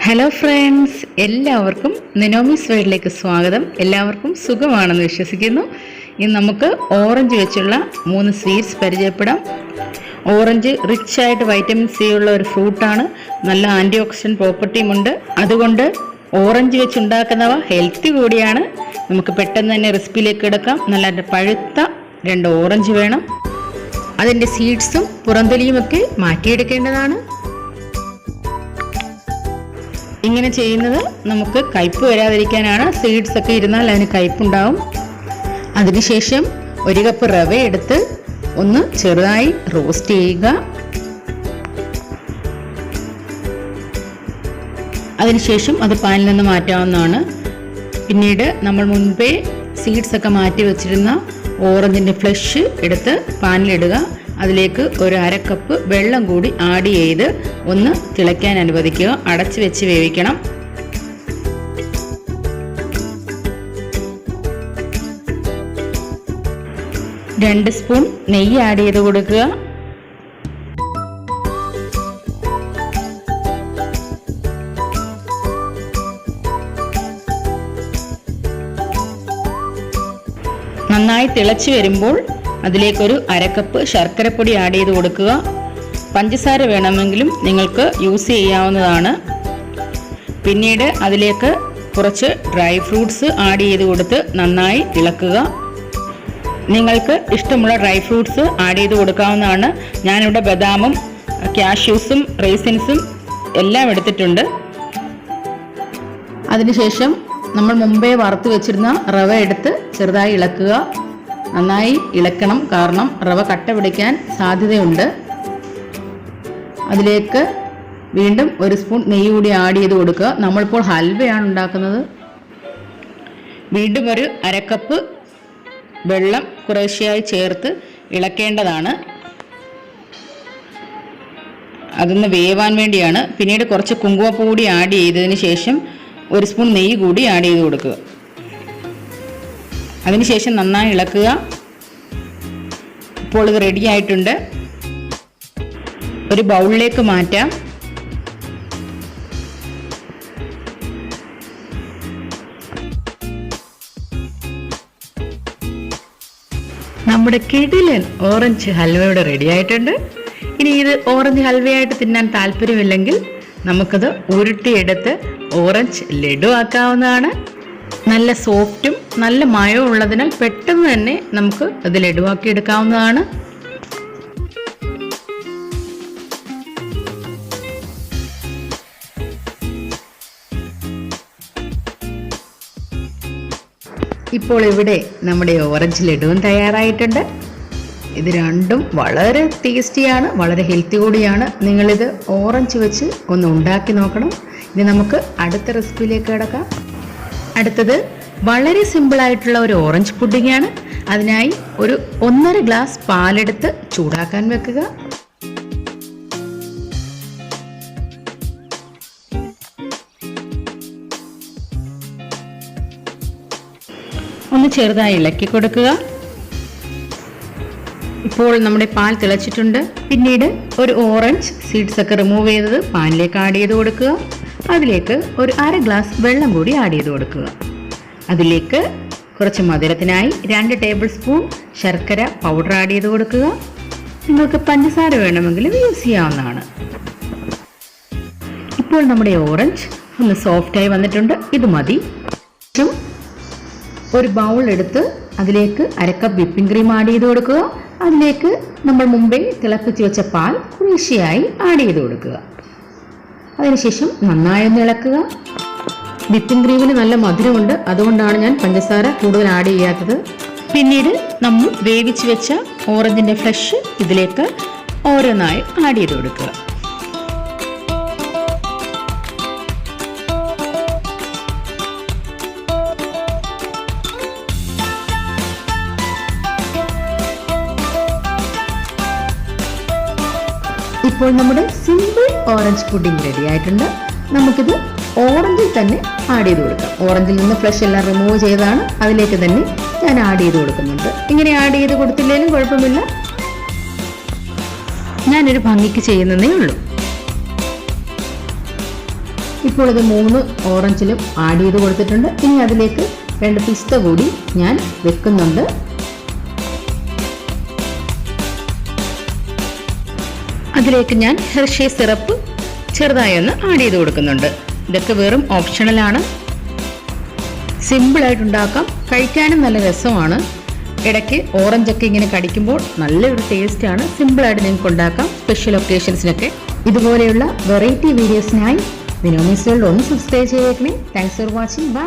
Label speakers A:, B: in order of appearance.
A: Hello friends, എല്ലാവർക്കും നിനോമീസ് വേൾഡിലേക്ക് സ്വാഗതം. എല്ലാവർക്കും സുഖമാണെന്ന് വിശ്വസിക്കുന്നു. ഇന്ന് നമുക്ക് ഓറഞ്ച് വെച്ചുള്ള 3 സ്വീറ്റ്സ് പരിചയപ്പെടാം. ഓറഞ്ച് റിച്ച് ആയിട്ട് വൈറ്റമിൻ സി ഉള്ള ഒരു ഫ്രൂട്ടാണ്. നല്ല ആൻറ്റി ഓക്സിഡൻറ്റ് പ്രോപ്പർട്ടിയും ഉണ്ട്. അതുകൊണ്ട് ഓറഞ്ച് വെച്ചുണ്ടാക്കുന്നവ ഹെൽത്തി കൂടിയാണ്. നമുക്ക് പെട്ടെന്ന് തന്നെ റെസിപ്പിയിലേക്ക് എടുക്കാം. നല്ല പഴുത്ത 2 ഓറഞ്ച് വേണം. അതിൻ്റെ സീഡ്സും പുറന്തൊലിയുമൊക്കെ മാറ്റിയെടുക്കേണ്ടതാണ്. ഇങ്ങനെ ചെയ്യുന്നത് നമുക്ക് കയ്പ്പ് വരാതിരിക്കാനാണ്. സീഡ്സ് ഒക്കെ ഇരുന്നാൽ അതിന് കയ്പ്പുണ്ടാവും. അതിനുശേഷം 1 കപ്പ് റവ എടുത്ത് ഒന്ന് ചെറുതായി റോസ്റ്റ് ചെയ്യുക. അതിനുശേഷം അത് പാനിൽ നിന്ന് മാറ്റാവുന്നതാണ്. പിന്നീട് നമ്മൾ മുൻപേ സീഡ്സ് ഒക്കെ മാറ്റി വെച്ചിരുന്ന ഓറഞ്ചിൻ്റെ ഫ്ലഷ് എടുത്ത് പാനിലിടുക. അതിലേക്ക് 1/2 കപ്പ് വെള്ളം കൂടി ആഡ് ചെയ്ത് ഒന്ന് തിളയ്ക്കാൻ അനുവദിക്കുക. അടച്ചു വെച്ച് വേവിക്കണം. രണ്ട് സ്പൂൺ നെയ്യ് ആഡ് ചെയ്ത് കൊടുക്കുക. നന്നായി തിളച്ച് വരുമ്പോൾ അതിലേക്കൊരു 1/2 കപ്പ് ശർക്കരപ്പൊടി ആഡ് ചെയ്ത് കൊടുക്കുക. പഞ്ചസാര വേണമെങ്കിലും നിങ്ങൾക്ക് യൂസ് ചെയ്യാവുന്നതാണ്. പിന്നീട് അതിലേക്ക് കുറച്ച് ഡ്രൈ ഫ്രൂട്ട്സ് ആഡ് ചെയ്ത് കൊടുത്ത് നന്നായി ഇളക്കുക. നിങ്ങൾക്ക് ഇഷ്ടമുള്ള ഡ്രൈ ഫ്രൂട്ട്സ് ആഡ് ചെയ്ത് കൊടുക്കാവുന്നതാണ്. ഞാനിവിടെ ബദാമും കാഷ്യൂസും റൈസിൻസും എല്ലാം എടുത്തിട്ടുണ്ട്. അതിനുശേഷം നമ്മൾ മുമ്പേ വറുത്ത് വെച്ചിരുന്ന റവ എടുത്ത് ചെറുതായി ഇളക്കുക. നന്നായി ഇളക്കണം, കാരണം റവ കട്ട പിടിക്കാൻ സാധ്യതയുണ്ട്. അതിലേക്ക് വീണ്ടും 1 സ്പൂൺ നെയ്യ് കൂടി ആഡ് ചെയ്ത് കൊടുക്കുക. നമ്മളിപ്പോൾ ഹൽവയാണ് ഉണ്ടാക്കുന്നത്. വീണ്ടും 1/2 കപ്പ് വെള്ളം കുറേശ്ശെയായി ചേർത്ത് ഇളക്കേണ്ടതാണ്. അതൊന്ന് വേവാൻ വേണ്ടിയാണ്. പിന്നീട് കുറച്ച് കുങ്കുമപ്പൂ കൂടി ആഡ് ചെയ്തതിന് ശേഷം 1 സ്പൂൺ നെയ്യ് കൂടി ആഡ് ചെയ്ത് കൊടുക്കുക. അതിനുശേഷം നന്നായി ഇളക്കുക. ഇപ്പോൾ ഇത് റെഡി ആയിട്ടുണ്ട്. ഒരു ബൗളിലേക്ക് മാറ്റാം. നമ്മുടെ കിടിലൻ ഓറഞ്ച് ഹൽവയുടെ റെഡി ആയിട്ടുണ്ട്. ഇനി ഇത് ഓറഞ്ച് ഹൽവയായിട്ട് തിന്നാൻ താല്പര്യമില്ലെങ്കിൽ നമുക്കത് ഉരുട്ടിയെടുത്ത് ഓറഞ്ച് ലഡു ആക്കാവുന്നതാണ്. നല്ല സോഫ്റ്റും നല്ല മയവും ഉള്ളതിനാൽ പെട്ടെന്ന് തന്നെ നമുക്ക് അത് ലഡുവാക്കി എടുക്കാവുന്നതാണ്. ഇപ്പോൾ ഇവിടെ നമ്മുടെ ഓറഞ്ച് ലഡുവും തയ്യാറായിട്ടുണ്ട്. ഇത് രണ്ടും വളരെ ടേസ്റ്റിയാണ്, വളരെ ഹെൽത്തി കൂടിയാണ്. നിങ്ങളിത് ഓറഞ്ച് വെച്ച് ഒന്ന് ഉണ്ടാക്കി നോക്കണം. ഇനി നമുക്ക് അടുത്ത റെസിപ്പിയിലേക്ക് കിടക്കാം. അടുത്തത് വളരെ സിമ്പിളായിട്ടുള്ള ഒരു ഓറഞ്ച് പുഡിങ്ങാണ്. അതിനായി ഒരു 1.5 ഗ്ലാസ് പാലെടുത്ത് ചൂടാക്കാൻ വെക്കുക. ഒന്ന് ചെറുതായി ഇളക്കി കൊടുക്കുക. ഇപ്പോൾ നമ്മുടെ പാൽ തിളച്ചിട്ടുണ്ട്. പിന്നീട് ഒരു ഓറഞ്ച് സീഡ്സ് ഒക്കെ റിമൂവ് ചെയ്തത് പാനിലേക്ക് ആഡ് ചെയ്ത് കൊടുക്കുക. അതിലേക്ക് ഒരു 1/2 ഗ്ലാസ് വെള്ളം കൂടി ആഡ് ചെയ്ത് കൊടുക്കുക. അതിലേക്ക് കുറച്ച് മധുരത്തിനായി 2 ടേബിൾ സ്പൂൺ ശർക്കര പൗഡർ ആഡ് ചെയ്ത് കൊടുക്കുക. നിങ്ങൾക്ക് പഞ്ചസാര വേണമെങ്കിലും യൂസ് ചെയ്യാവുന്നതാണ്. ഇപ്പോൾ നമ്മുടെ ഓറഞ്ച് ഒന്ന് സോഫ്റ്റായി വന്നിട്ടുണ്ട്. ഇത് മതി. ഒരു ബൗൾ എടുത്ത് അതിലേക്ക് 1/2 കപ്പ് വിപ്പിംഗ് ക്രീം ആഡ് ചെയ്ത് കൊടുക്കുക. അതിലേക്ക് നമ്മൾ മുമ്പേ തിളപ്പിച്ച് വെച്ച പാൽ കുറേശ്ശെയായി ആഡ് ചെയ്ത് കൊടുക്കുക. അതിനുശേഷം നന്നായി ഒന്ന് ഇളക്കുക. വിപ്പിംഗ് ക്രീമിന് നല്ല മധുരമുണ്ട്, അതുകൊണ്ടാണ് ഞാൻ പഞ്ചസാര കൂടുതൽ ആഡ് ചെയ്യാത്തത്. പിന്നീട് നമ്മൾ വേവിച്ച് വെച്ച ഓറഞ്ചിൻ്റെ ഫ്ലഷ് ഇതിലേക്ക് ഓരോന്നായി ആഡ് ചെയ്ത് കൊടുക്കുക. ഇപ്പോൾ നമ്മുടെ സിമ്പിൾ ഓറഞ്ച് പുഡിംഗ് റെഡി ആയിട്ടുണ്ട്. നമുക്കിത് ഓറഞ്ചിൽ തന്നെ ആഡ് ചെയ്ത് കൊടുക്കാം. ഓറഞ്ചിൽ നിന്ന് ഫ്ലഷ് എല്ലാം റിമൂവ് ചെയ്താണ്, അതിലേക്ക് തന്നെ ഞാൻ ആഡ് ചെയ്ത് കൊടുക്കുന്നുണ്ട്. ഇങ്ങനെ ആഡ് ചെയ്ത് കൊടുത്തില്ലെങ്കിലും കുഴപ്പമില്ല. ഞാനൊരു ഭംഗിക്ക് ചെയ്യുന്നതേ ഉള്ളൂ. ഇപ്പോൾ ഇത് 3 ഓറഞ്ചിലും ആഡ് ചെയ്ത് കൊടുത്തിട്ടുണ്ട്. ഇനി അതിലേക്ക് 2 പിസ്ത കൂടി ഞാൻ വെക്കുന്നുണ്ട്. അതിലേക്ക് ഞാൻ ഹെർഷേ സിറപ്പ് ചെറുതായി ഒന്ന് ആഡ് ചെയ്ത് കൊടുക്കുന്നുണ്ട്. ഇതൊക്കെ വെറും ഓപ്ഷണലാണ്. സിമ്പിളായിട്ടുണ്ടാക്കാം, കഴിക്കാനും നല്ല രസമാണ്. ഇടയ്ക്ക് ഓറഞ്ചൊക്കെ ഇങ്ങനെ കടിക്കുമ്പോൾ നല്ലൊരു ടേസ്റ്റാണ്. സിമ്പിളായിട്ട് നിങ്ങൾക്ക് ഉണ്ടാക്കാം സ്പെഷ്യൽ ഒക്കേഷൻസിനൊക്കെ. ഇതുപോലെയുള്ള വെറൈറ്റി വീഡിയോസിനായി നിനോമീസ് വേൾഡ് ഒന്ന് സബ്സ്ക്രൈബ് ചെയ്തേക്കണേ. Thanks for watching. ബൈ.